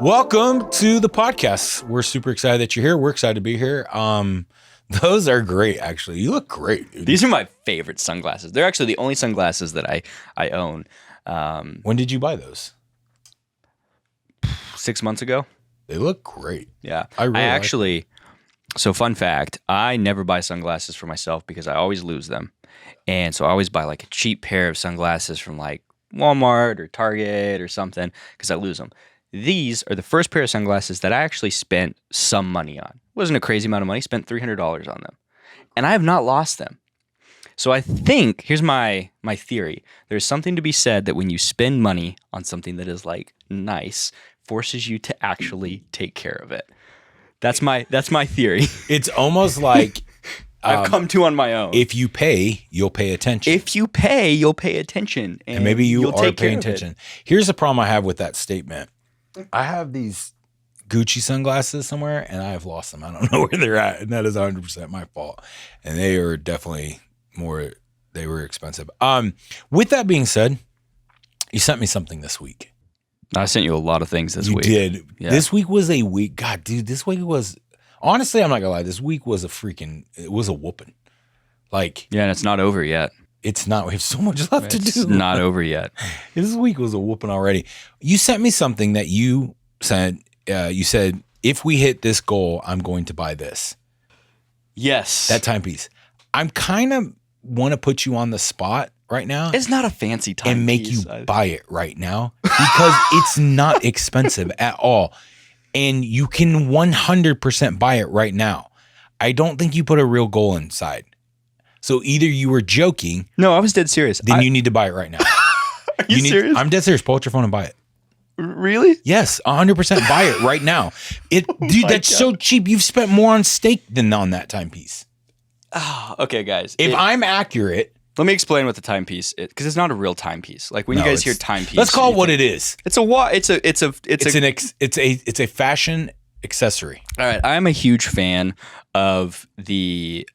Welcome to the podcast. We're super excited that you're here. We're excited to be here. Those are great, actually. You look great, dude. These are my favorite sunglasses. They're actually the only sunglasses that I own. When did you buy those? 6 months ago. They look great. Yeah. I really actually, so fun fact, I never buy sunglasses for myself because I always lose them. And so I always buy like a cheap pair of sunglasses from like Walmart or Target or something because I lose them. These are the first pair of sunglasses that I actually spent some money on. It wasn't a crazy amount of money, spent $300 on them. And I have not lost them. So I think, here's my theory. There's something to be said that when you spend money on something that is like nice, forces you to actually take care of it. That's my theory. It's almost like I've come to on my own. if you pay, you'll pay attention. If you pay, you'll pay attention. And maybe you'll are take paying care of attention. Here's the problem I have with that statement. I have these Gucci sunglasses somewhere, and I have lost them. I don't know where they're at, and that is 100% my fault. And they are definitely they were expensive. With that being said, you sent me something this week. I sent you a lot of things this week. You did. Yeah. This week was a week. God, dude, this week was, honestly, I'm not gonna lie. This week was it was a whooping. Like, Yeah, and it's not over yet. it's not, we have so much left to do. It's not over yet. This week was a whooping already. You sent me something that you said, if we hit this goal, I'm going to buy this. Yes. That timepiece. I'm kind of want to put you on the spot right now It's not a fancy timepiece. and make you buy it right now because it's not expensive at all. And you can 100% buy it right now. I don't think you put a real goal inside. So either you were joking, No, I was dead serious. then you need to buy it right now. Are you serious? I'm dead serious. Pull out your phone and buy it. Really? Yes, 100% buy it right now. Dude, that's so cheap. You've spent more on steak than on that timepiece. Oh, okay, guys. If I'm accurate, Let me explain what the timepiece is, because it's not a real timepiece. Like when No, you guys hear it's- timepiece, let's call it you what think- it is. It's It's a fashion accessory. All right, I'm a huge fan of the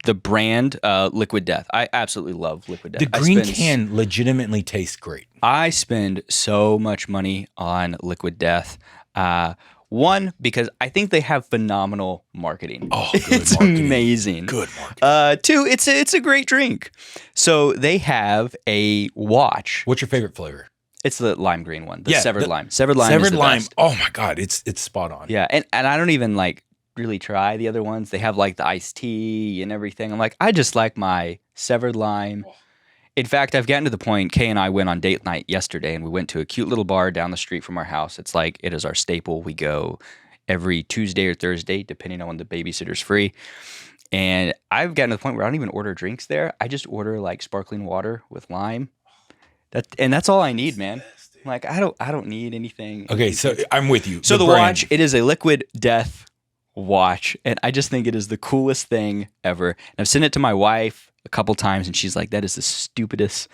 the brand Liquid Death. I absolutely love Liquid Death. The green can legitimately tastes great. I spend so much money on Liquid Death. One, because I think they have phenomenal marketing. Oh, good it's marketing. amazing. Good marketing. Two, it's a great drink. So they have a watch. What's your favorite flavor? It's the lime green one, the Yeah, severed the- lime. Severed lime is Severed the lime. best. Oh my God, it's spot on. Yeah, and I don't even like really try the other ones. They have like the iced tea and everything. I'm like, I just like my severed lime. In fact, I've gotten to the point, Kay and I went on date night yesterday and we went to a cute little bar down the street from our house. It's like, it is our staple. We go every Tuesday or Thursday, depending on when the babysitter's free. And I've gotten to the point where I don't even order drinks there. I just order like sparkling water with lime. That's all I need, man. Like, I don't need anything. Okay, so I'm with you. So the brand. watch, it is a Liquid Death watch, and I just think it is the coolest thing ever. And I've sent it to my wife a couple times, and she's like, that is the stupidest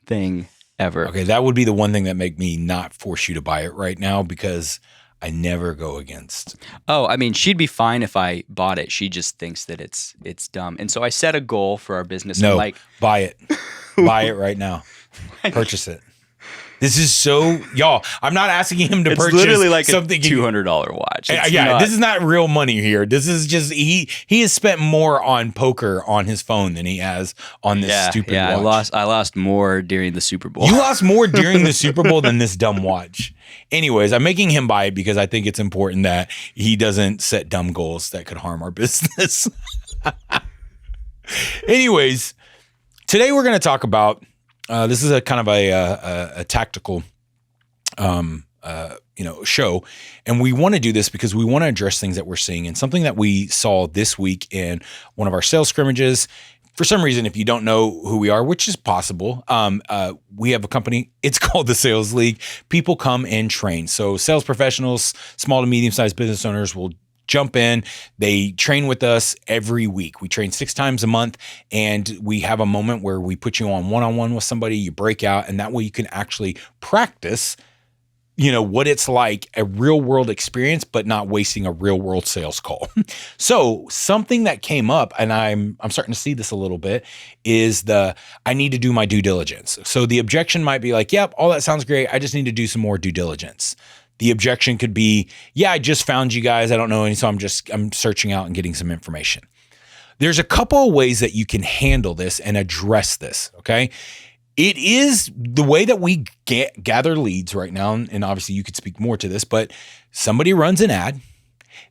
thing ever. Okay, that would be the one thing that make me not force you to buy it right now because I never go against. Oh, I mean, she'd be fine if I bought it. She just thinks that it's dumb. And so I set a goal for our business. No, I'm like, buy it. Buy it right now. Purchase it. This is so, y'all, I'm not asking him to it's purchase literally like something. a $200 watch. It's Yeah, not- this is not real money here. This is just, he has spent more on poker on his phone than he has on this stupid watch. I lost more during the Super Bowl. You lost more during the Super Bowl than this dumb watch. Anyways, I'm making him buy it because I think it's important that he doesn't set dumb goals that could harm our business. Anyways, today we're going to talk about, this is a kind of a tactical, show. And we want to do this because we want to address things that we're seeing and something that we saw this week in one of our sales scrimmages. For some reason, if you don't know who we are, which is possible, we have a company. It's called the Sales League. People come and train. So sales professionals, small to medium-sized business owners will jump in. They train with us every week. We train 6 times a month, and we have a moment where we put you on one-on-one with somebody, you break out, and that way you can actually practice what it's like, a real world experience, but not wasting a real world sales call. So something that came up, and I'm starting to see this a little bit, is I need to do my due diligence. So the objection might be like, yep, all that sounds great. I just need to do some more due diligence. The objection could be, yeah, I just found you guys. I don't know any, so I'm searching out and getting some information. There's a couple of ways that you can handle this and address this, okay? It is the way that we gather leads right now, and obviously you could speak more to this, but somebody runs an ad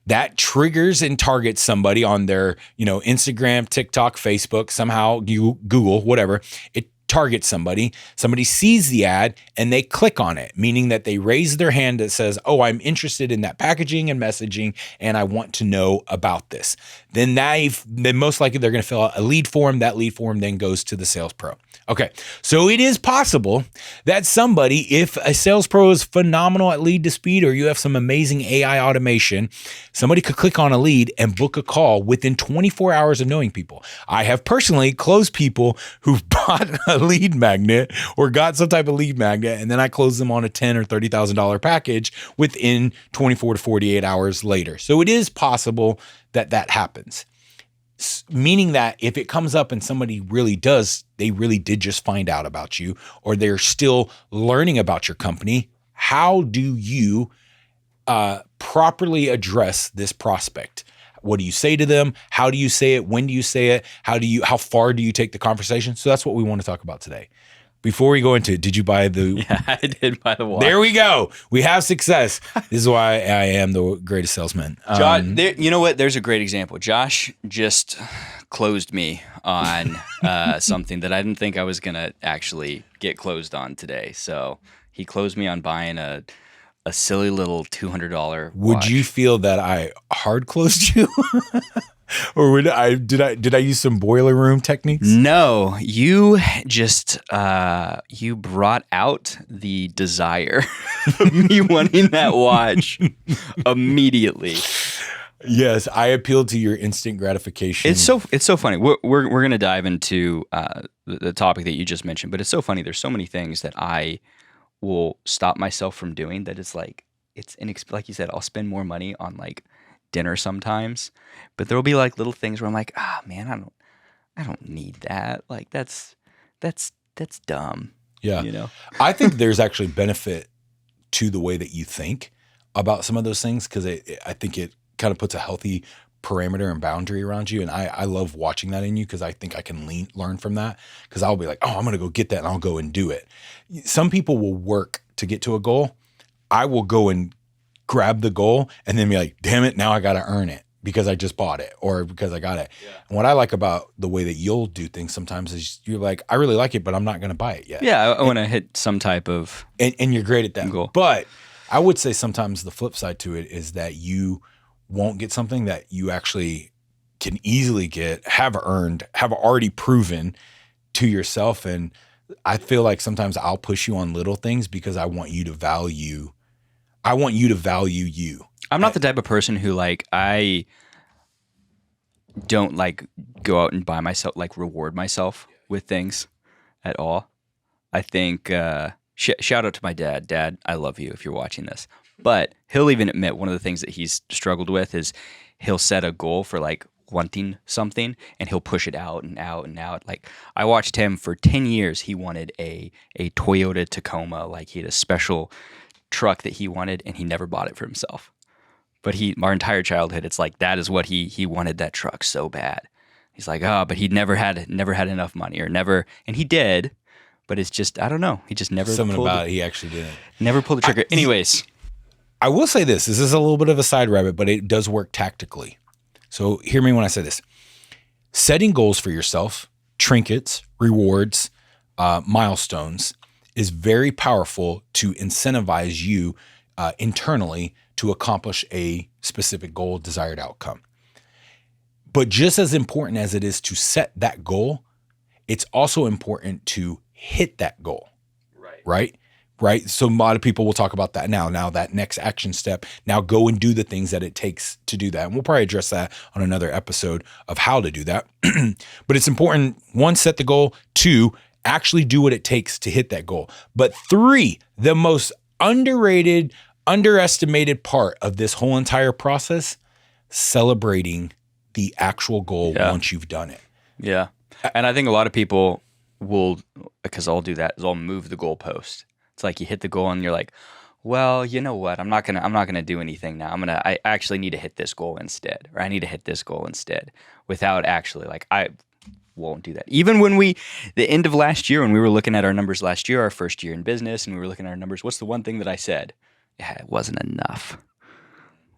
that triggers and targets somebody on their, Instagram, TikTok, Facebook, somehow Google, whatever. It targets somebody sees the ad and they click on it, meaning that they raise their hand that says, oh, I'm interested in that packaging and messaging, and I want to know about this. Then most likely they're going to fill out a lead form. That lead form then goes to the sales pro. Okay, so it is possible that somebody, if a sales pro is phenomenal at lead to speed, or you have some amazing AI automation, somebody could click on a lead and book a call within 24 hours of knowing people. I have personally closed people who've bought a lead magnet or got some type of lead magnet, and then I closed them on a $10,000 or $30,000 package within 24 to 48 hours later. So it is possible that happens. Meaning that if it comes up and somebody they really did just find out about you, or they're still learning about your company, how do you properly address this prospect? What do you say to them? How do you say it? When do you say it? How far do you take the conversation? So that's what we want to talk about today. Before we go into it, did you buy the... Yeah, I did buy the watch. There we go. We have success. This is why I am the greatest salesman. Josh, you know what? There's a great example. Josh just closed me on something that I didn't think I was going to actually get closed on today. So he closed me on buying a silly little $200 watch. Would you feel that I hard closed you? Or did I use some boiler room techniques? No, you just you brought out the desire of me wanting that watch immediately. Yes, I appealed to your instant gratification. It's so funny. We're gonna dive into the topic that you just mentioned, but it's so funny. There's so many things that I will stop myself from doing that it's like like you said, I'll spend more money on like dinner sometimes, but there'll be like little things where I'm like, man, I don't need that. Like that's dumb. Yeah. I think there's actually benefit to the way that you think about some of those things, because I think it kind of puts a healthy parameter and boundary around you. And I love watching that in you, because I think I can learn from that, because I'll be like, oh, I'm going to go get that and I'll go and do it. Some people will work to get to a goal. I will go and grab the goal and then be like, damn it, now I got to earn it because I just bought it or because I got it. Yeah. And what I like about the way that you'll do things sometimes is you're like, I really like it, but I'm not going to buy it yet. Yeah, I want to hit some type of and you're great at that goal. But I would say sometimes the flip side to it is that you won't get something that you actually can easily get, have earned, have already proven to yourself. And I feel like sometimes I'll push you on little things because I want you to value you. I'm not the type of person who like, I don't like go out and buy myself, like reward myself with things at all. I think, shout out to my dad. Dad, I love you if you're watching this. But he'll even admit one of the things that he's struggled with is he'll set a goal for like wanting something and he'll push it out and out and out. Like I watched him for 10 years. He wanted a Toyota Tacoma. Like he had a special truck that he wanted and he never bought it for himself. But our entire childhood, it's like that is what he wanted, that truck so bad. He's like, but he never had enough money or never, and he did, but it's just, I don't know. He just never something about it. He actually didn't. Never pulled the trigger. Anyways. I will say this is a little bit of a side rabbit, but it does work tactically. So hear me when I say this. Setting goals for yourself, trinkets, rewards, milestones is very powerful to incentivize you internally to accomplish a specific goal, desired outcome. But just as important as it is to set that goal, it's also important to hit that goal. Right? So a lot of people will talk about that now that next action step, now go and do the things that it takes to do that. And we'll probably address that on another episode of how to do that. But it's important, 1, set the goal, 2, actually do what it takes to hit that goal. But 3, the most underestimated part of this whole entire process, celebrating the actual goal once you've done it. Yeah. And I think a lot of people will, because I'll do that, is I'll move the goalpost. It's like you hit the goal and you're like, well, you know what? I'm not gonna do anything now. I actually need to hit this goal instead, or I need to hit this goal instead, without actually, like, I won't do that. Even when the end of last year, when we were looking at our numbers last year, our first year in business, and we were looking at our numbers, what's the one thing that I said? Yeah, it wasn't enough.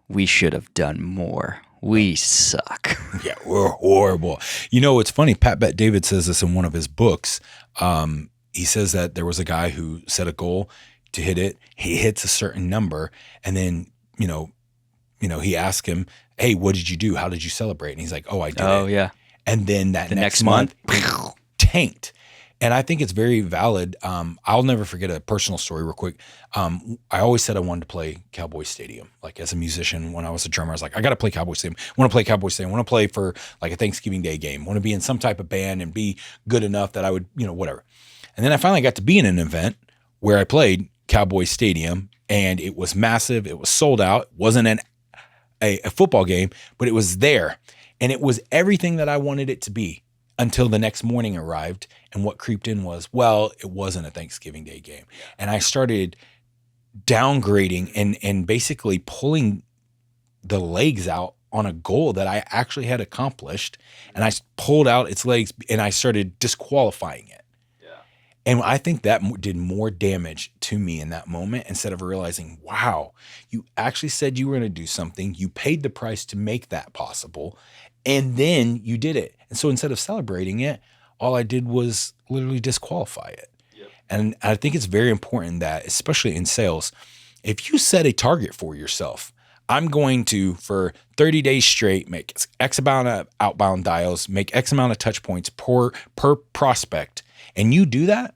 We should have done more. We suck. Yeah, we're horrible. You know, it's funny. Pat Bet-David says this in one of his books. He says that there was a guy who set a goal to hit it. He hits a certain number, and then he asked him, "Hey, what did you do? How did you celebrate?" And he's like, "Oh, I did it." Oh, yeah. And then the next month tanked. And I think it's very valid. I'll never forget a personal story real quick. I always said I wanted to play Cowboy Stadium. Like as a musician, when I was a drummer, I was like, I got to play Cowboy Stadium. I want to play Cowboy Stadium. I want to play for like a Thanksgiving Day game. I want to be in some type of band and be good enough that I would, whatever. And then I finally got to be in an event where I played Cowboy Stadium, and it was massive. It was sold out. It wasn't a football game, but it was there. And it was everything that I wanted it to be until the next morning arrived. And what creeped in was, well, it wasn't a Thanksgiving Day game. And I started downgrading and basically pulling the legs out on a goal that I actually had accomplished. And I pulled out its legs and I started disqualifying it. And I think that did more damage to me in that moment, instead of realizing, wow, you actually said you were going to do something. You paid the price to make that possible. And then you did it. And so instead of celebrating it, all I did was literally disqualify it. Yep. And I think it's very important that, especially in sales, if you set a target for yourself, I'm going to, for 30 days straight, make X amount of outbound dials, make X amount of touch points per prospect, and you do that,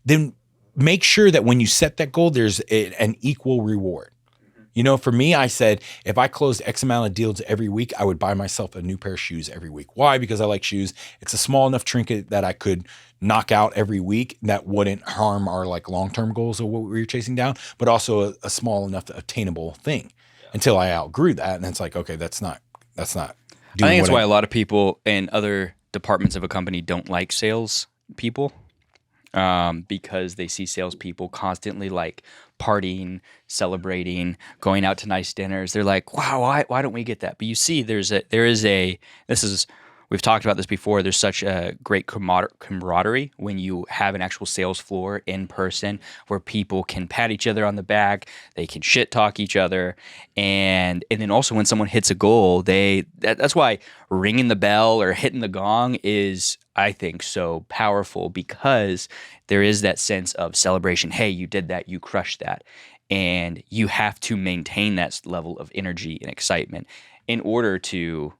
then make sure that when you set that goal, there's an equal reward. For me, I said, if I closed X amount of deals every week, I would buy myself a new pair of shoes every week. Why? Because I like shoes. It's a small enough trinket that I could knock out every week that wouldn't harm our like long-term goals of what we were chasing down, but also a small enough attainable thing until I outgrew that. And it's like, okay, that's not I think that's why a lot of people in other departments of a company don't like sales people. Because they see salespeople constantly like partying, celebrating, going out to nice dinners. They're like, wow, why don't we get that? But you see, we've talked about this before. There's such a great camaraderie when you have an actual sales floor in person where people can pat each other on the back, they can shit talk each other, and then also when someone hits a goal, that's why ringing the bell or hitting the gong is, I think, so powerful, because there is that sense of celebration. Hey, you did that, you crushed that, and you have to maintain that level of energy and excitement in order to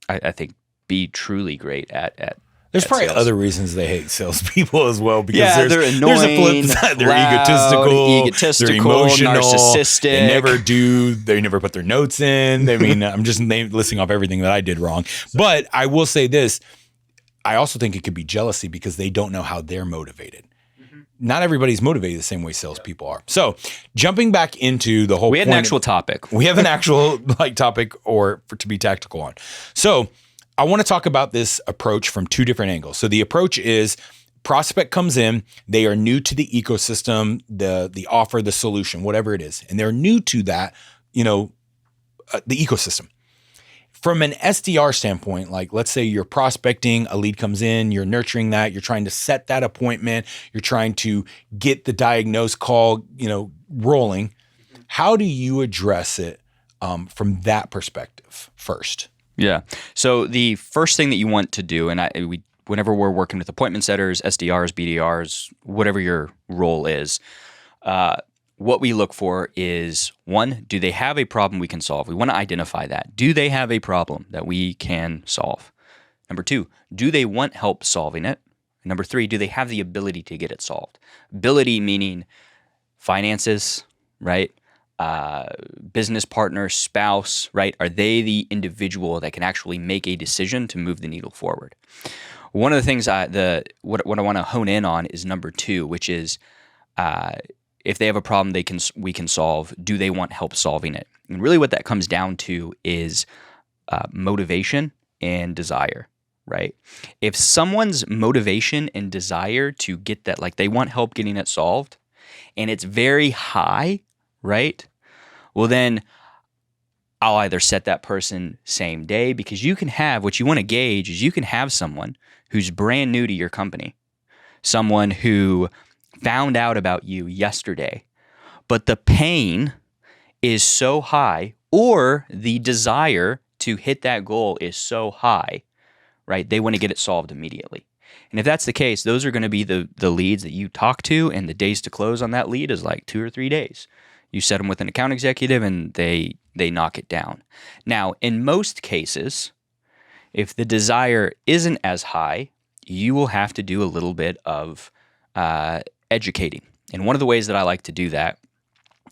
I think be truly great at There's probably sales. other reasons they hate salespeople as well, because they're annoying, there's a flip side. They're loud, egotistical, they're emotional, narcissistic. They never put their notes in. I mean, I'm just listing off everything that I did wrong. But I will say this. I also think it could be jealousy because they don't know how they're motivated. Not everybody's motivated the same way salespeople are. So jumping back into the whole We had an actual topic. We have an actual topic to be tactical on. So I want to talk about this approach from two different angles. So the approach is prospect comes in, they are new to the ecosystem, the offer, the solution, whatever it is. And they're new to that, the ecosystem. From an SDR standpoint, like let's say you're prospecting, a lead comes in, you're nurturing that, you're trying to set that appointment, you're trying to get the diagnosed call, rolling. How do you address it from that perspective first? Yeah. So the first thing that you want to do, and whenever we're working with appointment setters, SDRs, BDRs, whatever your role is, what we look for is, one, do they have a problem we can solve? We want to identify that. Do they have a problem that we can solve? Number two, do they want help solving it? Number three, do they have the ability to get it solved? Ability meaning finances, right? Business partner, spouse, right? Are they the individual that can actually make a decision to move the needle forward? One of the things what I want to hone in on is number two, which is if they have a problem we can solve, do they want help solving it? And really what that comes down to is motivation and desire, right? If someone's motivation and desire to get that, like they want help getting it solved, and it's very high, right? Well, then I'll either set that person same day, because you can have, what you want to gauge is you can have someone who's brand new to your company, someone who found out about you yesterday, but the pain is so high, or the desire to hit that goal is so high, right? They want to get it solved immediately. And if that's the case, those are going to be the leads that you talk to, and the days to close on that lead is like 2 or 3 days. You set them with an account executive and they knock it down. Now, in most cases, if the desire isn't as high, you will have to do a little bit of educating. And one of the ways that I like to do that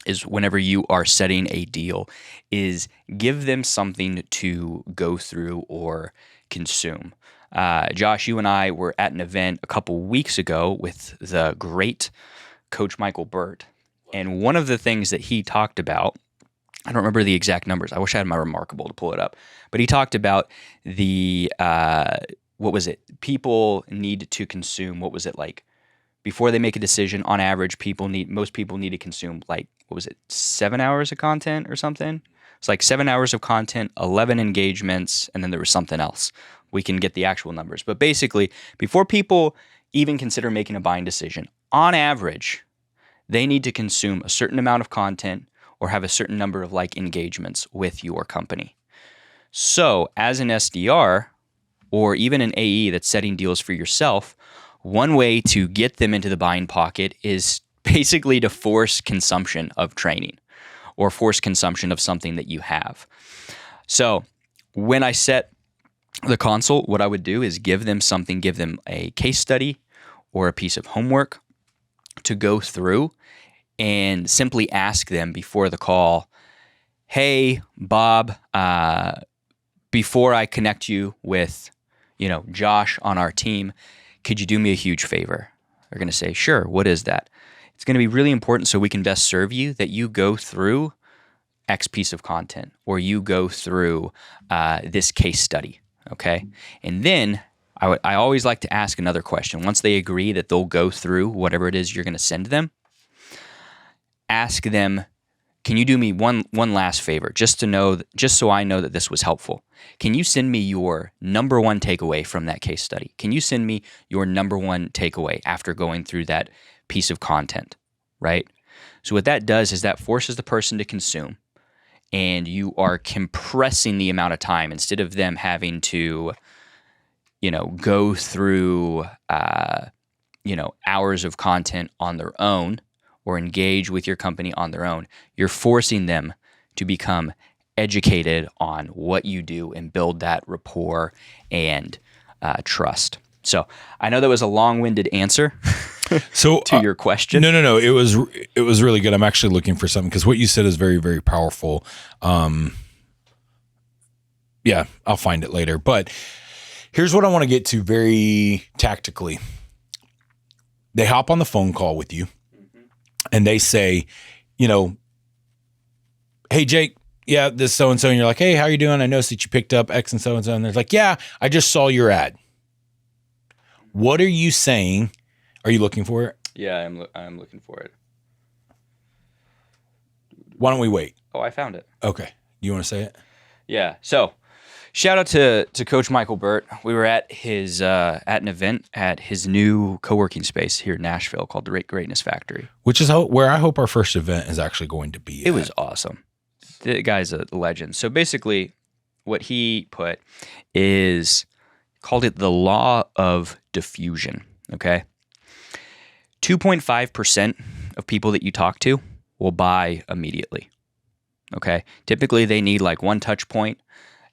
is whenever you are setting a deal is give them something to go through or consume. Josh, you and I were at an event a couple weeks ago with the great Coach Michael Burt. And one of the things that he talked about, I don't remember the exact numbers. I wish I had my Remarkable to pull it up. But he talked about the, what was it? People need to consume, what was it like? Before they make a decision, on average, most people need to consume like, what was it, 7 hours of content or something? It's like 7 hours of content, 11 engagements, and then there was something else. We can get the actual numbers. But basically, before people even consider making a buying decision, on average, they need to consume a certain amount of content or have a certain number of like engagements with your company. So as an SDR or even an AE that's setting deals for yourself, one way to get them into the buying pocket is basically to force consumption of training or force consumption of something that you have. So when I set the consult, what I would do is give them a case study or a piece of homework to go through, and simply ask them before the call, hey, Bob, before I connect you with, Josh on our team, could you do me a huge favor? They're going to say, sure, what is that? It's going to be really important so we can best serve you that you go through X piece of content, or you go through this case study, okay? And then I always like to ask another question. Once they agree that they'll go through whatever it is you're going to send them, ask them, can you do me one last favor, just so I know that this was helpful? Can you send me your number one takeaway from that case study? Can you send me your number one takeaway after going through that piece of content, right? So what that does is that forces the person to consume, and you are compressing the amount of time instead of them having to go through, hours of content on their own or engage with your company on their own. You're forcing them to become educated on what you do and build that rapport and trust. So I know that was a long-winded answer to your question. No. It was really good. I'm actually looking for something because what you said is very, very powerful. Yeah, I'll find it later. But here's what I want to get to very tactically. They hop on the phone call with you and they say, hey, Jake, yeah, this so-and-so. And you're like, hey, how are you doing? I noticed that you picked up X and so-and-so. And they're like, yeah, I just saw your ad. What are you saying? Are you looking for it? Yeah, I'm looking for it. Why don't we wait? Oh, I found it. Okay. Do you want to say it? Yeah. So shout out to Coach Michael Burt. We were at his at an event at his new co-working space here in Nashville called the Greatness Factory. Which is where I hope our first event is actually going to be. It was awesome. The guy's a legend. So basically what he put is called it the law of diffusion, okay? 2.5% of people that you talk to will buy immediately, okay? Typically, they need like one touch point.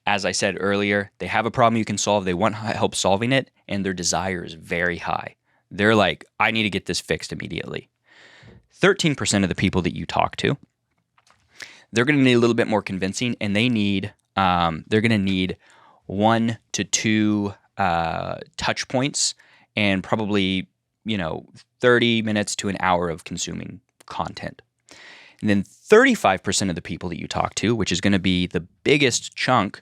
As I said earlier, they have a problem you can solve. They want help solving it, and their desire is very high. They're like, I need to get this fixed immediately. 13% of the people that you talk to, they're going to need a little bit more convincing, and they're going to need 1 to 2 touch points and probably 30 minutes to an hour of consuming content. And then 35% of the people that you talk to, which is going to be the biggest chunk,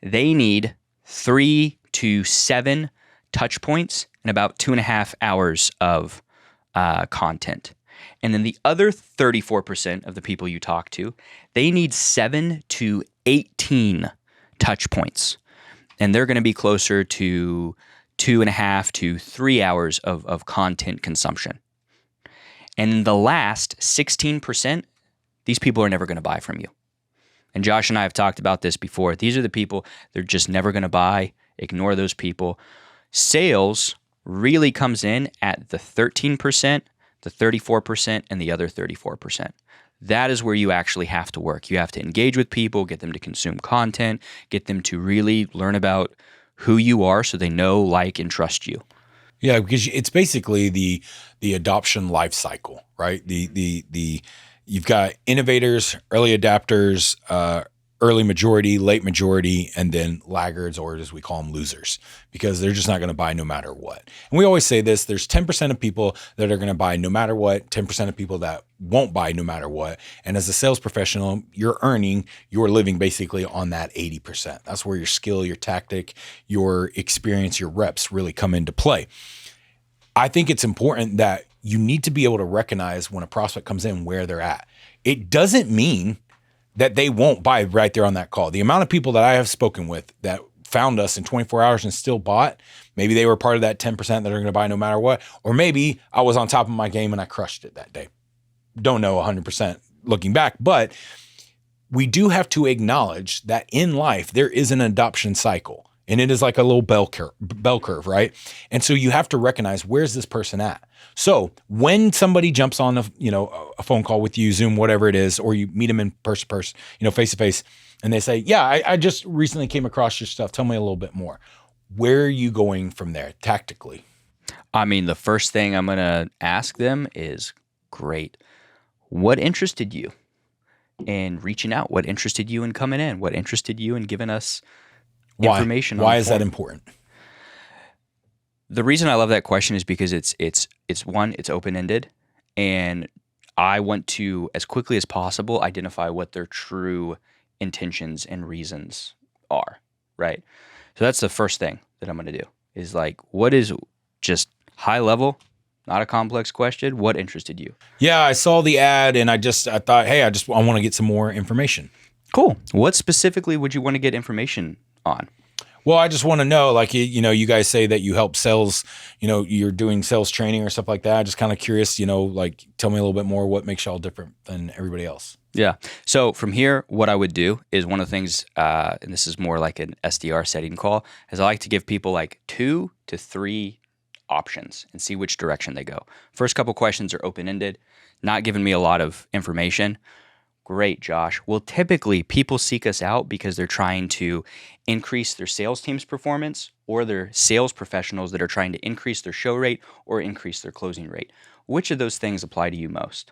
they need 3 to 7 touch points and about 2.5 hours of content. And then the other 34% of the people you talk to, they need 7 to 18 touch points. And they're going to be closer to 2.5 to 3 hours of content consumption. And the last 16%, these people are never going to buy from you. And Josh and I have talked about this before. These are the people, they're just never going to buy. Ignore those people. Sales really comes in at the 13%, the 34%, and the other 34%. That is where you actually have to work. You have to engage with people, get them to consume content, get them to really learn about who you are so they know, like, and trust you. Yeah, because it's basically the adoption life cycle, right? You've got innovators, early adapters, early majority, late majority, and then laggards, or as we call them, losers, because they're just not going to buy no matter what. And we always say this, there's 10% of people that are going to buy no matter what, 10% of people that won't buy no matter what. And as a sales professional, you're living basically on that 80%. That's where your skill, your tactic, your experience, your reps really come into play. I think it's important that you need to be able to recognize when a prospect comes in where they're at. It doesn't mean that they won't buy right there on that call. The amount of people that I have spoken with that found us in 24 hours and still bought, maybe they were part of that 10% that are going to buy no matter what, or maybe I was on top of my game and I crushed it that day. Don't know 100% looking back, but we do have to acknowledge that in life, there is an adoption cycle, and it is like a little bell curve, right? And so you have to recognize, where's this person at? So when somebody jumps on a phone call with you, Zoom, whatever it is, or you meet them in person, face to face, and they say, yeah, I just recently came across your stuff. Tell me a little bit more. Where are you going from there tactically? I mean, the first thing I'm going to ask them is, great, what interested you in reaching out? What interested you in coming in? What interested you in giving us information? Why is that important? The reason I love that question is because it's one, it's open-ended, and I want to, as quickly as possible, identify what their true intentions and reasons are, right? So that's the first thing that I'm going to do, is like, what is, just high level, not a complex question, what interested you? Yeah, I saw the ad and I thought, hey, I want to get some more information. Cool. What specifically would you want to get information on? Well, I just want to know, like, you guys say that you help sales, you're doing sales training or stuff like that. Just kind of curious, like, tell me a little bit more, what makes y'all different than everybody else? Yeah. So from here, what I would do is one of the things, and this is more like an SDR setting call, is I like to give people like 2 to 3 options and see which direction they go. First couple questions are open-ended, not giving me a lot of information. Great, Josh. Well, typically people seek us out because they're trying to increase their sales team's performance, or they're sales professionals that are trying to increase their show rate or increase their closing rate. Which of those things apply to you most?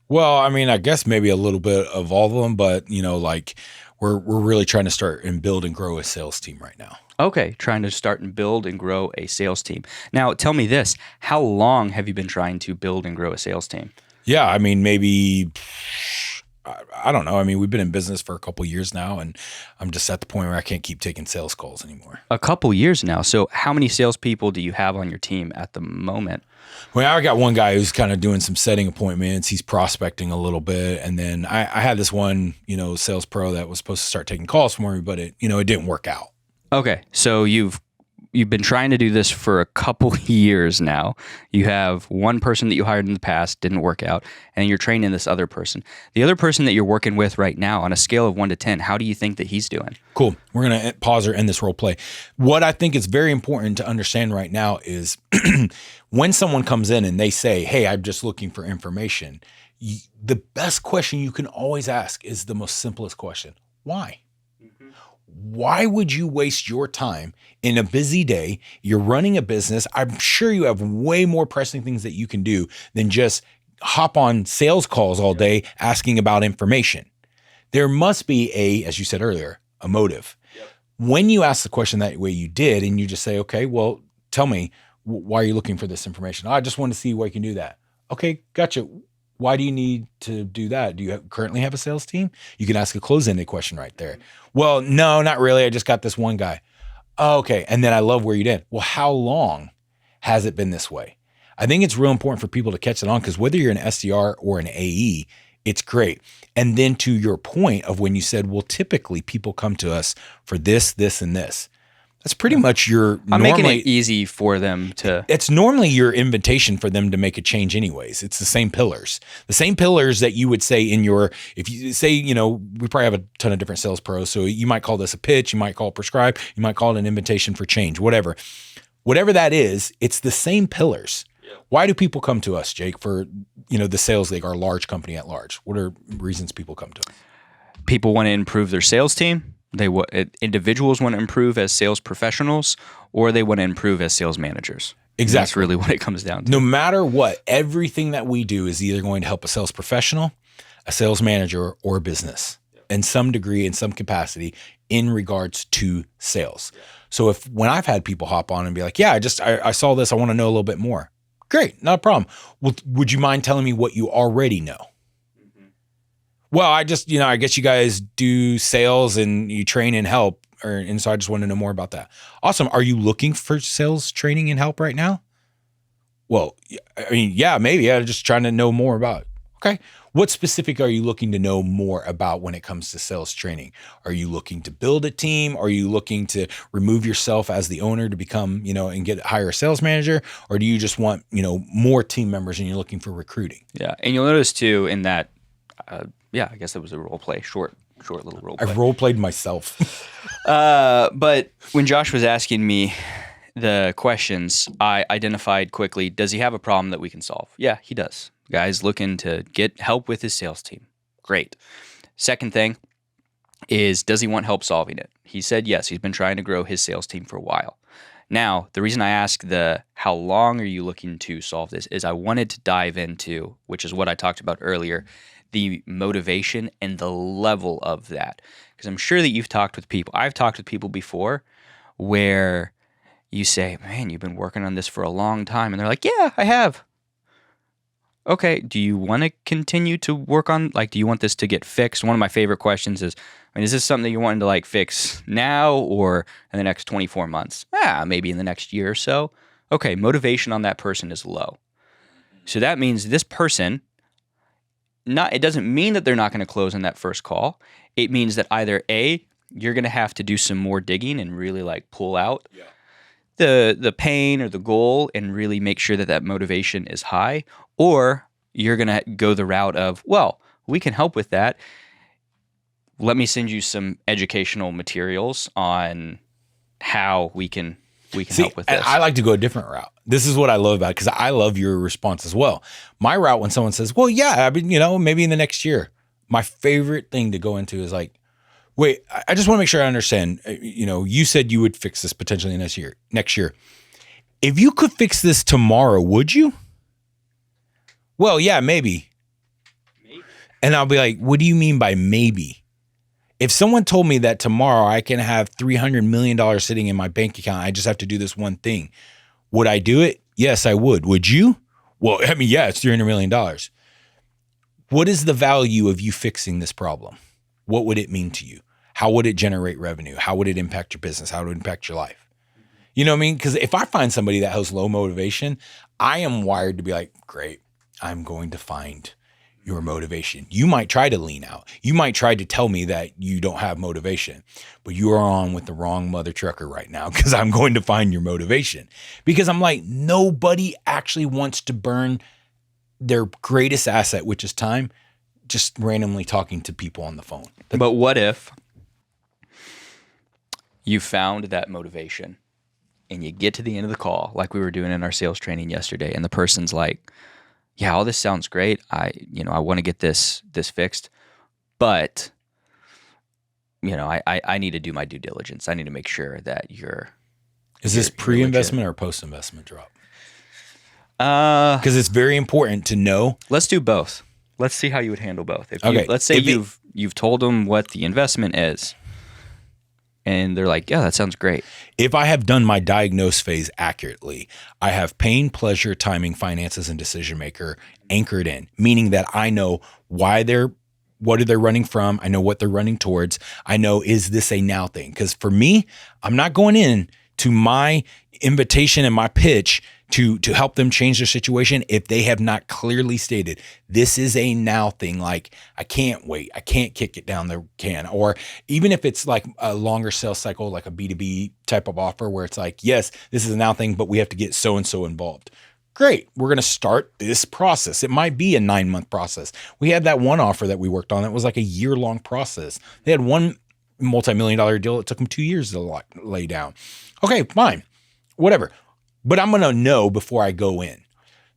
Well, I mean, I guess maybe a little bit of all of them, but like we're really trying to start and build and grow a sales team right now. Okay, trying to start and build and grow a sales team. Now, tell me this, how long have you been trying to build and grow a sales team? Yeah, I mean, maybe, I don't know. I mean, we've been in business for a couple of years now, and I'm just at the point where I can't keep taking sales calls anymore. A couple years now. So how many salespeople do you have on your team at the moment? Well, I got one guy who's kind of doing some setting appointments. He's prospecting a little bit. And then I had this one, sales pro that was supposed to start taking calls for me, but it didn't work out. Okay. So you've been trying to do this for a couple years now. You have one person that you hired in the past, didn't work out, and you're training this other person. The other person that you're working with right now, on a scale of 1 to 10, how do you think that he's doing? Cool. We're going to pause or end this role play. What I think is very important to understand right now is when someone comes in and they say, hey, I'm just looking for information, the best question you can always ask is the most simplest question. Why? Why would you waste your time in a busy day? You're running a business. I'm sure you have way more pressing things that you can do than just hop on sales calls all day asking about information. There must be as you said earlier, a motive. Yep. When you ask the question that way you did, and you just say, okay, well, tell me, why are you looking for this information? I just want to see why you can do that. Okay, gotcha. Why do you need to do that? Do you currently have a sales team? You can ask a close-ended question right there. Well, no, not really. I just got this one guy. Oh, okay. And then I love where you did. Well, how long has it been this way? I think it's real important for people to catch it on, because whether you're an SDR or an AE, it's great. And then to your point of when you said, well, typically people come to us for this, this, and this. That's pretty much your I'm making it easy for them to. It's normally your invitation for them to make a change anyways. It's the same pillars. The same pillars that you would say in your, if you say, we probably have a ton of different sales pros. So you might call this a pitch, you might call it prescribe, you might call it an invitation for change, whatever. Whatever that is, it's the same pillars. Yeah. Why do people come to us, Jake, for, the sales league, our large company at large? What are reasons people come to us? People want to improve their sales team. Individuals want to improve as sales professionals, or they want to improve as sales managers. Exactly. That's really what it comes down to. No matter what, everything that we do is either going to help a sales professional, a sales manager, or a business in some degree, in some capacity, in regards to sales. Yeah. So when I've had people hop on and be like, yeah, I saw this, I want to know a little bit more. Great, not a problem. Well, would you mind telling me what you already know? Well, I guess you guys do sales and you train and help, and so I just want to know more about that. Awesome. Are you looking for sales training and help right now? Well, I mean, yeah, maybe. I'm just trying to know more about it. Okay. What specific are you looking to know more about when it comes to sales training? Are you looking to build a team? Are you looking to remove yourself as the owner to become, and hire a sales manager? Or do you just want, more team members and you're looking for recruiting? Yeah. And you'll notice too in that, I guess that was a role play, short little role play. I've role played myself. But when Josh was asking me the questions, I identified quickly, does he have a problem that we can solve? Yeah, he does. Guy's looking to get help with his sales team. Great. Second thing is, does he want help solving it? He said yes. He's been trying to grow his sales team for a while. Now, the reason I ask how long are you looking to solve this is I wanted to dive into, which is what I talked about earlier, the motivation and the level of that. Because I'm sure that you've talked with people. I've talked with people before where you say, man, you've been working on this for a long time. And they're like, yeah, I have. Okay, do you want to continue to work on, do you want this to get fixed? One of my favorite questions is, is this something that you're wanting to fix now or in the next 24 months? Maybe in the next year or so. Okay, motivation on that person is low. So that means this person, it doesn't mean that they're not going to close on that first call. It means that either A, you're going to have to do some more digging and really pull out the pain or the goal and really make sure that motivation is high, or you're going to go the route of, well, we can help with that. Let me send you some educational materials on how we can help with this. I like to go a different route. This is what I love about it, because I love your response as well. My route, when someone says, well, yeah, I mean, maybe in the next year, my favorite thing to go into is wait, I just want to make sure I understand. You said you would fix this potentially next year. If you could fix this tomorrow, would you? Well, yeah, maybe. And I'll be like, what do you mean by maybe? If someone told me that tomorrow I can have $300 million sitting in my bank account, I just have to do this one thing, would I do it? Yes, I would. Would you? Well, I mean, yeah, it's $300 million. What is the value of you fixing this problem? What would it mean to you? How would it generate revenue? How would it impact your business? How would it impact your life? You know what I mean? Because if I find somebody that has low motivation, I am wired to be like, great, I'm going to find your motivation. You might try to lean out. You might try to tell me that you don't have motivation, but you are on with the wrong mother trucker right now, because I'm going to find your motivation. Because I'm like, nobody actually wants to burn their greatest asset, which is time, just randomly talking to people on the phone. But what if you found that motivation and you get to the end of the call, like we were doing in our sales training yesterday, and the person's like, yeah, all this sounds great. I want to get this fixed, but I need to do my due diligence. I need to make sure that Is this pre-investment or post-investment drop? Because it's very important to know. Let's do both. Let's see how you would handle both. Let's say you've told them what the investment is, And they're like, yeah, that sounds great. If I have done my diagnose phase accurately, I have pain, pleasure, timing, finances, and decision maker anchored in, meaning that I know what are they running from? I know what they're running towards. I know, is this a now thing? Because for me, I'm not going in to my invitation and my pitch to help them change their situation if they have not clearly stated this is a now thing. Like, I can't wait. I can't kick it down the can. Or even if it's like a longer sales cycle, like a B2B type of offer where it's like, yes, this is a now thing, but we have to get so-and-so involved. Great. We're going to start this process. It might be a 9-month process. We had that one offer that we worked on that was like a year-long process. They had one multi-million-dollar deal. It took them 2 years to lay down. Okay, fine, whatever. But I'm going to know before I go in.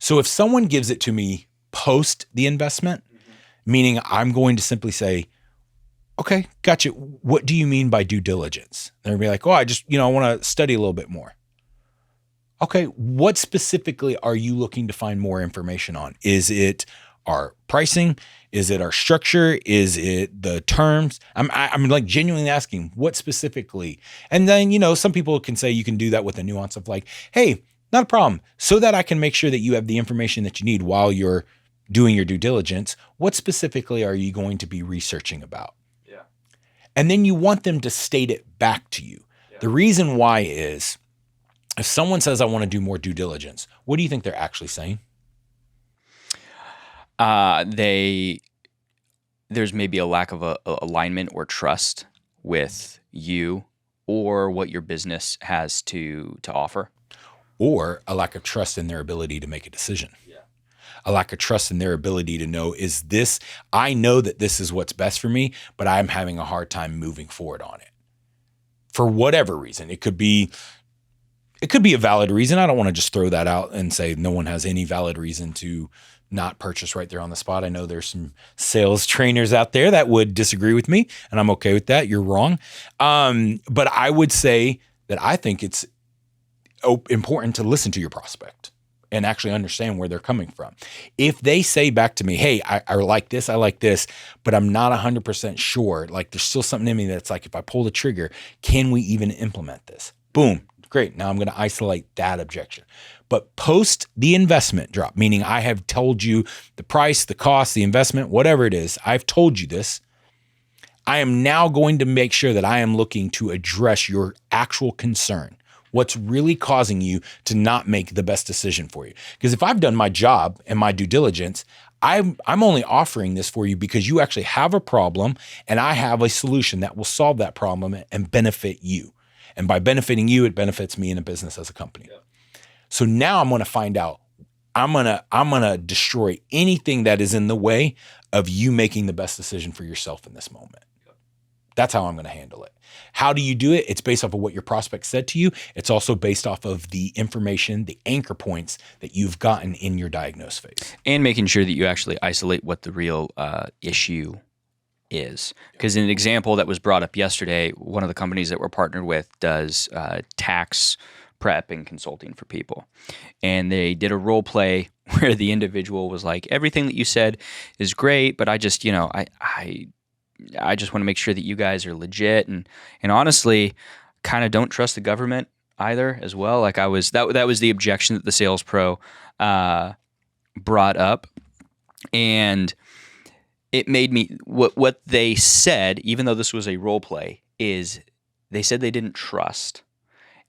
So if someone gives it to me post the investment, meaning I'm going to simply say, okay, gotcha. What do you mean by due diligence? They're going to be like, oh, I want to study a little bit more. Okay, what specifically are you looking to find more information on? Is it our pricing? Is it our structure? Is it the terms? I'm like genuinely asking what specifically. And then, some people can say you can do that with a nuance of like, hey, not a problem. So that I can make sure that you have the information that you need while you're doing your due diligence. What specifically are you going to be researching about? Yeah. And then you want them to state it back to you. Yeah. The reason why is if someone says, I want to do more due diligence, what do you think they're actually saying? There's maybe a lack of a alignment or trust with you or what your business has to offer. Or a lack of trust in their ability to make a decision. Yeah. A lack of trust in their ability to know, I know that this is what's best for me, but I'm having a hard time moving forward on it. For whatever reason. It could be a valid reason. I don't want to just throw that out and say no one has any valid reason to not purchase right there on the spot. I know there's some sales trainers out there that would disagree with me, and I'm okay with that. You're wrong. But I would say that I think it's important to listen to your prospect and actually understand where they're coming from. If they say back to me, hey, I like this, but I'm not 100% sure, like there's still something in me that's like, if I pull the trigger, can we even implement this? Boom. Great. Now I'm going to isolate that objection. But post the investment drop, meaning I have told you the price, the cost, the investment, whatever it is, I've told you this. I am now going to make sure that I am looking to address your actual concern. What's really causing you to not make the best decision for you? Because if I've done my job and my due diligence, I'm only offering this for you because you actually have a problem and I have a solution that will solve that problem and benefit you. And by benefiting you, it benefits me in a business as a company. Yeah. So now I'm going to find out, I'm going to destroy anything that is in the way of you making the best decision for yourself in this moment. Yeah. That's how I'm going to handle it. How do you do it? It's based off of what your prospect said to you. It's also based off of the information, the anchor points that you've gotten in your diagnose phase. And making sure that you actually isolate what the real issue is. Because in an example that was brought up yesterday, one of the companies that we're partnered with does tax prep and consulting for people. And they did a role play where the individual was like, everything that you said is great, but I just, I just want to make sure that you guys are legit. And honestly, kind of don't trust the government either as well. Like that was the objection that the sales pro brought up. And it made me, what they said, even though this was a role play, is they said they didn't trust.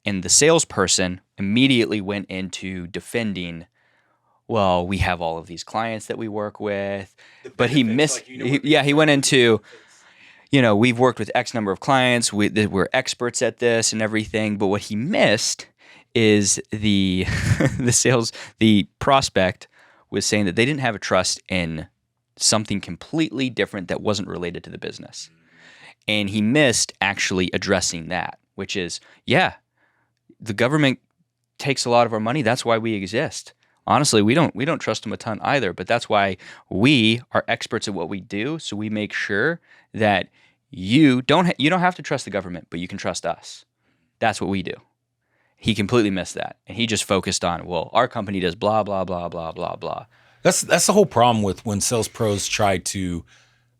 And the salesperson immediately went into defending, well, we have all of these clients that we work with, but he missed, he went into, we've worked with X number of clients, we're experts at this and everything, but what he missed is the the prospect was saying that they didn't have a trust in something completely different that wasn't related to the business. And he missed actually addressing that, which is, the government takes a lot of our money. That's why we exist. Honestly, we don't trust them a ton either, but that's why we are experts at what we do. So we make sure that you don't have to trust the government, but you can trust us. That's what we do. He completely missed that. And he just focused on, well, our company does blah, blah, blah, blah, blah, blah. That's the whole problem with when sales pros try to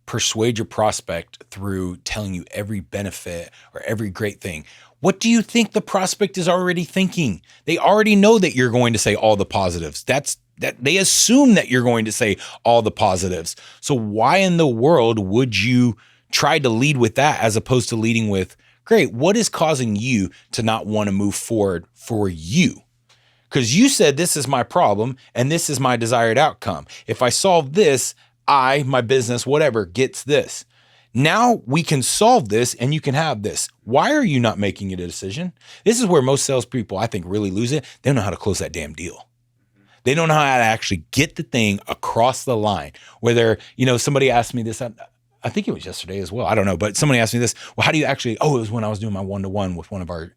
persuade your prospect through telling you every benefit or every great thing, what do you think the prospect is already thinking? They already know that you're going to say all the positives. That they assume that you're going to say all the positives. So why in the world would you try to lead with that as opposed to leading with, great, what is causing you to not want to move forward for you? Because you said this is my problem and this is my desired outcome. If I solve this, my business, whatever, gets this. Now we can solve this and you can have this. Why are you not making it a decision? This is where most salespeople, I think, really lose it. They don't know how to close that damn deal. They don't know how to actually get the thing across the line. Whether, somebody asked me this, I think it was yesterday as well. I don't know, but somebody asked me this. Well, how do you actually, it was when I was doing my one-to-one with one of our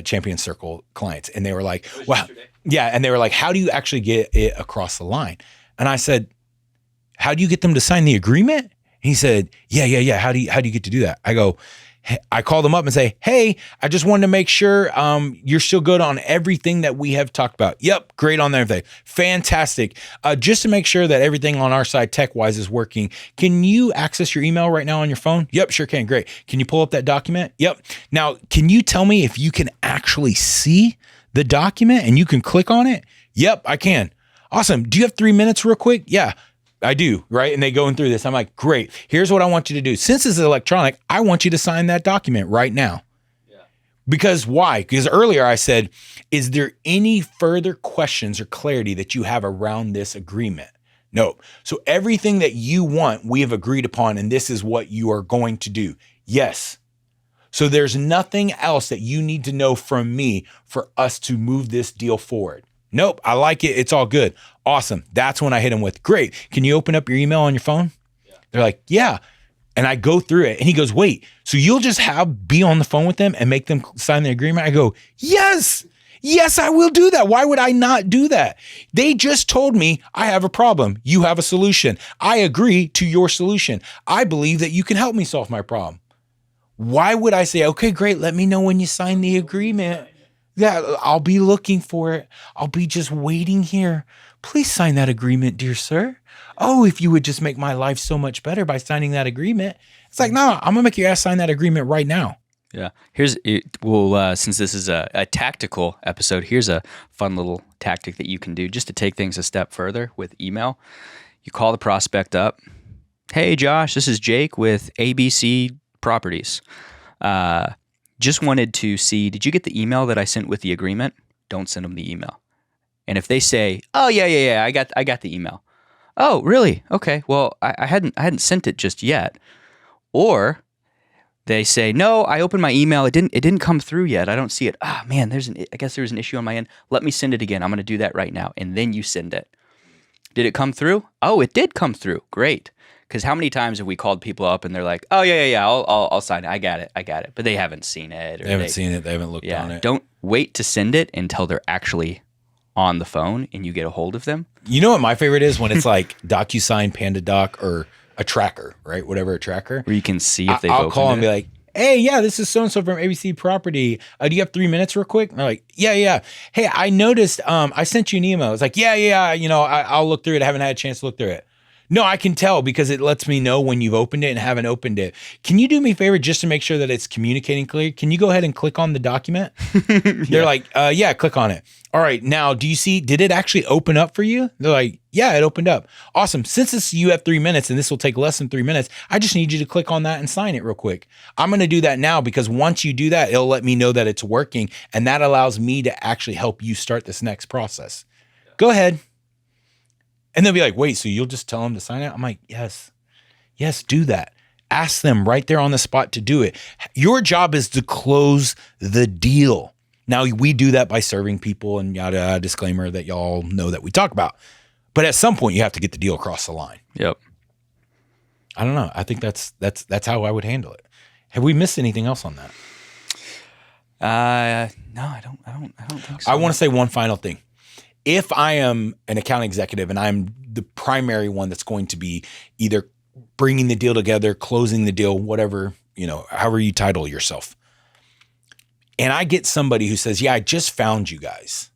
Champion Circle clients. And they were like, wow. Yesterday. Yeah. And they were like, how do you actually get it across the line? And I said, how do you get them to sign the agreement? He said, yeah. How do you get to do that? I go, I call them up and say, hey, I just wanted to make sure you're still good on everything that we have talked about. Yep, great on everything. Fantastic. Just to make sure that everything on our side tech-wise is working, can you access your email right now on your phone? Yep, sure can. Great. Can you pull up that document? Yep. Now, can you tell me if you can actually see the document and you can click on it? Yep, I can. Awesome. Do you have 3 minutes real quick? Yeah. I do, right? And they going through this. I'm like, great. Here's what I want you to do. Since this is electronic, I want you to sign that document right now. Yeah. Because why? Because earlier I said, is there any further questions or clarity that you have around this agreement? No. So everything that you want, we have agreed upon, and this is what you are going to do. Yes. So there's nothing else that you need to know from me for us to move this deal forward. Nope, I like it. It's all good. Awesome. That's when I hit him with, great. Can you open up your email on your phone? Yeah. They're like, yeah. And I go through it and he goes, wait, so you'll just be on the phone with them and make them sign the agreement? I go, yes, I will do that. Why would I not do that? They just told me I have a problem. You have a solution. I agree to your solution. I believe that you can help me solve my problem. Why would I say, okay, great. Let me know when you sign the agreement. Yeah, I'll be looking for it. I'll be just waiting here. Please sign that agreement, dear sir. Oh, if you would just make my life so much better by signing that agreement. It's like, no, I'm going to make your ass sign that agreement right now. Yeah. Since this is a tactical episode, here's a fun little tactic that you can do just to take things a step further with email. You call the prospect up. Hey, Josh, this is Jake with ABC Properties. Just wanted to see, did you get the email that I sent with the agreement? Don't send them the email. And if they say, oh, yeah, I got the email. Oh, really? Okay. Well, I hadn't sent it just yet. Or they say, no, I opened my email. It didn't come through yet. I don't see it. Ah, man, I guess there was an issue on my end. Let me send it again. I'm going to do that right now. And then you send it. Did it come through? Oh, it did come through. Great. Because how many times have we called people up and they're like, oh, yeah, I'll sign it. I got it. But they haven't seen it. They haven't seen it. They haven't looked on it. Don't wait to send it until they're actually on the phone and you get a hold of them. You know what my favorite is? When it's like DocuSign, PandaDoc, or a tracker, right? Whatever, a tracker. Where you can see if they've I'll call and be like, hey, yeah, this is so-and-so from ABC Property. Do you have 3 minutes real quick? And they're like, yeah. Hey, I noticed I sent you an email. It's like, yeah, I'll look through it. I haven't had a chance to look through it. No, I can tell because it lets me know when you've opened it and haven't opened it. Can you do me a favor just to make sure that it's communicating clear? Can you go ahead and click on the document? They're like, yeah, click on it. All right. Now, do you see, did it actually open up for you? They're like, yeah, it opened up. Awesome. Since you have 3 minutes and this will take less than 3 minutes, I just need you to click on that and sign it real quick. I'm going to do that now because once you do that, it'll let me know that it's working. And that allows me to actually help you start this next process. Go ahead. And they'll be like, wait, so you'll just tell them to sign it? I'm like, yes, do that. Ask them right there on the spot to do it. Your job is to close the deal. Now, we do that by serving people and yada, yada, disclaimer that y'all know that we talk about. But at some point, you have to get the deal across the line. Yep. I don't know. I think that's how I would handle it. Have we missed anything else on that? No, I don't think so. I want to say one final thing. If I am an account executive and I'm the primary one that's going to be either bringing the deal together, closing the deal, whatever, however you title yourself, and I get somebody who says, yeah, I just found you guys,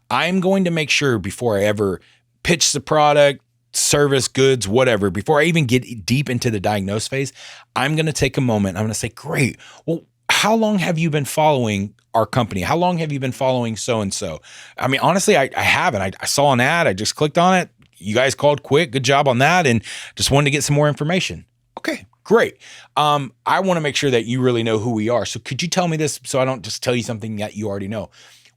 I'm going to make sure before I ever pitch the product, service, goods, whatever, before I even get deep into the diagnose phase, I'm going to take a moment. I'm going to say, great. Well, how long have you been following our company? How long have you been following so-and-so? I mean, honestly, I haven't. I saw an ad. I just clicked on it. You guys called quick. Good job on that. And just wanted to get some more information. Okay, great. I want to make sure that you really know who we are. So could you tell me this so I don't just tell you something that you already know?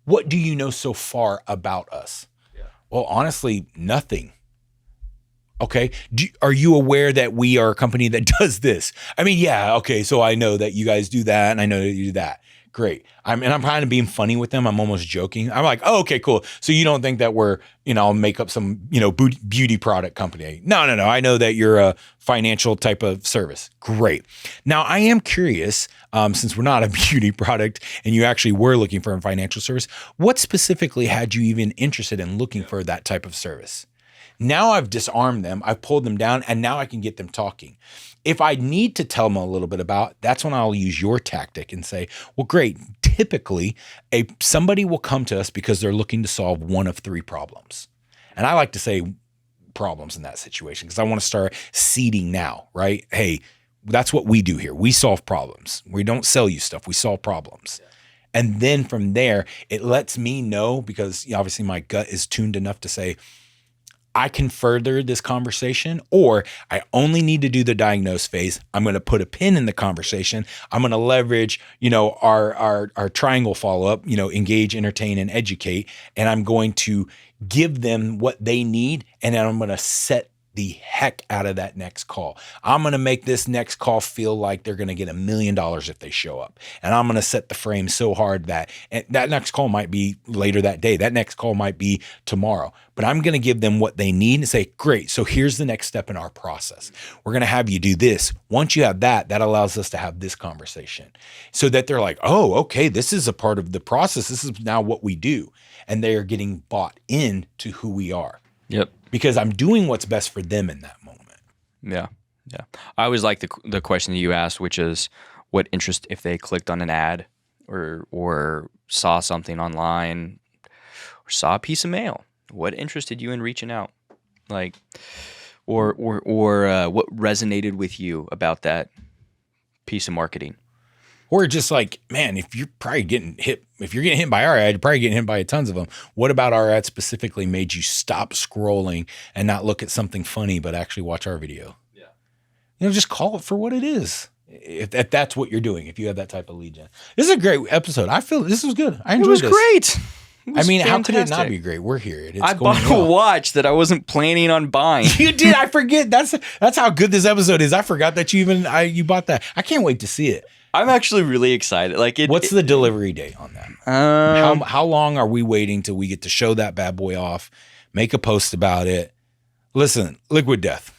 What do you know so far about us? Yeah. Well, honestly, nothing. Okay. Are you aware that we are a company that does this? I mean, yeah. Okay. So I know that you guys do that and I know that you do that. Great. I'm kind of being funny with them. I'm almost joking. I'm like, oh, okay, cool. So you don't think that we're, I'll make up some, beauty product company. No. I know that you're a financial type of service. Great. Now I am curious, since we're not a beauty product and you actually were looking for a financial service, what specifically had you even interested in looking for that type of service? Now I've disarmed them, I've pulled them down, and now I can get them talking. If I need to tell them a little bit about, that's when I'll use your tactic and say, well, great. Typically, somebody will come to us because they're looking to solve one of three problems. And I like to say problems in that situation because I want to start seeding now, right? Hey, that's what we do here. We solve problems. We don't sell you stuff. We solve problems. Yeah. And then from there, it lets me know, because obviously my gut is tuned enough to say, I can further this conversation, or I only need to do the diagnose phase. I'm going to put a pin in the conversation. I'm going to leverage, our triangle follow-up, engage, entertain, and educate. And I'm going to give them what they need. And then I'm going to set the heck out of that next call. I'm going to make this next call feel like they're going to get $1 million if they show up. And I'm going to set the frame so hard that that next call might be later that day. That next call might be tomorrow. But I'm going to give them what they need and say, great, so here's the next step in our process. We're going to have you do this. Once you have that allows us to have this conversation so that they're like, oh, okay, this is a part of the process. This is now what we do. And they are getting bought into who we are. Yep. Because I'm doing what's best for them in that moment. Yeah. I always like the question that you asked, which is what interest if they clicked on an ad or saw something online or saw a piece of mail. What interested you in reaching out? Like, or what resonated with you about that piece of marketing? Or just like, man, if you're getting hit by our ad, you're probably getting hit by tons of them. What about our ad specifically made you stop scrolling and not look at something funny, but actually watch our video? Yeah. Just call it for what it is. If that's what you're doing, if you have that type of lead gen. This is a great episode. I feel this was good. I enjoyed this. It was great. I mean, how could it not be great? We're here. I bought a watch that I wasn't planning on buying. You did. I forget. That's how good this episode is. I forgot that you bought that. I can't wait to see it. I'm actually really excited. What's the delivery date on that? How long are we waiting till we get to show that bad boy off, make a post about it? Listen, Liquid Death.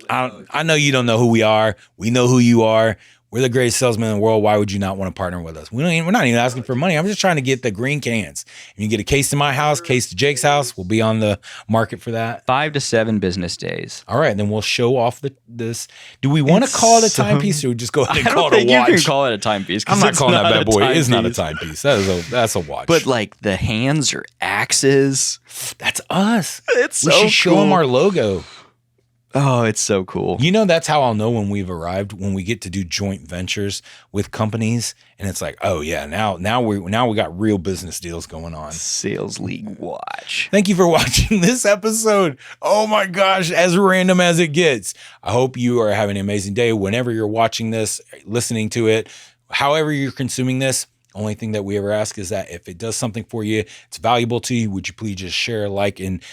I know you don't know who we are. We know who you are. We're the greatest salesman in the world. Why would you not want to partner with us? We're not even asking for money. I'm just trying to get the green cans. You can get a case to my house, case to Jake's house. We'll be on the market for that. 5 to 7 business days. All right, then we'll show off this. Do we want to call it a timepiece, or just go ahead and call it a watch? You can call it a timepiece. I'm not calling that bad boy. It's not a timepiece. That's a watch. But the hands are axes. That's us. It's so cool. We should show them our logo. Oh, it's so cool. That's how I'll know when we've arrived, when we get to do joint ventures with companies. And it's like, oh yeah, now we got real business deals going on. Sales League watch. Thank you for watching this episode. Oh my gosh, as random as it gets. I hope you are having an amazing day whenever you're watching this, listening to it, however you're consuming this. Only thing that we ever ask is that if it does something for you, it's valuable to you, would you please just share, like, and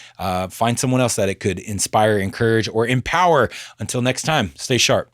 find someone else that it could inspire, encourage, or empower. Until next time, stay sharp.